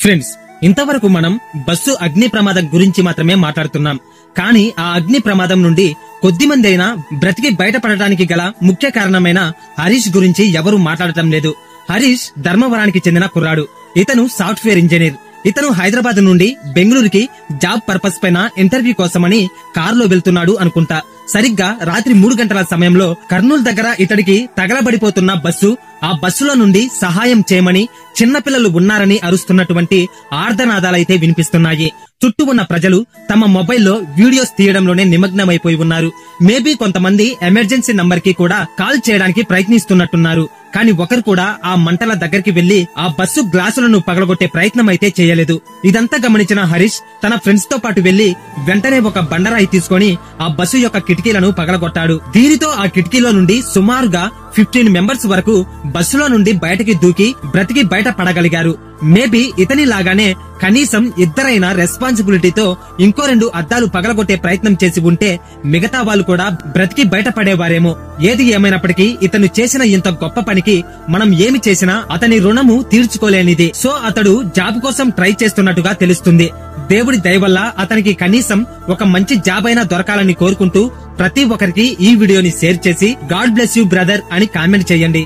Friends, ఇంతవరకు మనం bus అగ్ని ప్రమాదం గురించి మాత్రమే మాట్లాడుతున్నాం. కానీ ఆ అగ్ని ప్రమాదం నుండి కొద్దిమంది అయినా బ్రతికి బయటపడటానికి గల ముఖ్య కారణమైన హరీష్ గురించి ఎవరూ మాట్లాడటం లేదు. హరీష్ ధర్మవరానికి చెందిన కుర్రాడు. ఇతను సాఫ్ట్వేర్ ఇంజనీర్. ఇతను హైదరాబాద్ నుండి బెంగళూరుకి జాబ్ పర్పస్ పైన ఇంటర్వ్యూ కోసమని కారులో వెళ్తున్నాడు అనుకుంటా. సరిగ్గా రాత్రి 3 గంటల సమయంలో కర్నూలు దగ్గర ఇతడికి తగలబడిపోతున్న బస్సు, ఆ బస్సులో నుండి సహాయం చేయమని చిన్నపిల్లలు ఉన్నారని అరుస్తున్నటువంటి ఆర్ధనాదాలైతే వినిపిస్తున్నాయి. చుట్టూ ఉన్న ప్రజలు తమ మొబైల్లో వీడియోస్ తీయడంలోనే నిమగ్నమైపోయి ఉన్నారు. మేబీ కొంతమంది ఎమర్జెన్సీ నంబర్ కి కూడా కాల్ చేయడానికి ప్రయత్నిస్తున్నట్టున్నారు. కానీ ఒకరు కూడా ఆ మంటల దగ్గరికి వెళ్లి ఆ బస్సు గ్లాసులను పగలగొట్టే ప్రయత్నం అయితే చేయలేదు. ఇదంతా గమనించిన హరీష్ తన ఫ్రెండ్స్ తో పాటు వెళ్లి వెంటనే ఒక బండరాయి తీసుకొని ఆ బస్సు యొక్క కిటికీలను పగలగొట్టాడు. దీనితో ఆ కిటికీలో నుండి సుమారుగా 15 మెంబర్స్ వరకు బస్సులో నుండి బయటకి దూకి బ్రతికి బయట పడగలిగారు. మేబీ ఇతని లాగానే కనీసం ఇద్దరైనా రెస్పాన్సిబిలిటీతో ఇంకో 2 అద్దాలు పగలగొట్టే ప్రయత్నం చేసి ఉంటే మిగతా వాళ్ళు కూడా బ్రతికి బయటపడేవారేమో. ఏది ఏమైనప్పటికీ ఇతను చేసిన ఇంత గొప్ప పనికి మనం ఏమి చేసినా అతని రుణము తీర్చుకోలేనిది. సో అతడు జాబ్ కోసం ట్రై చేస్తున్నట్టుగా తెలుస్తుంది. దేవుడి దయ వల్ల అతనికి కనీసం ఒక మంచి జాబ్ అయినా దొరకాలని కోరుకుంటూ ప్రతి ఒక్కరికి ఈ వీడియోని షేర్ చేసి గాడ్ బ్లెస్ యూ బ్రదర్ అని కామెంట్ చేయండి.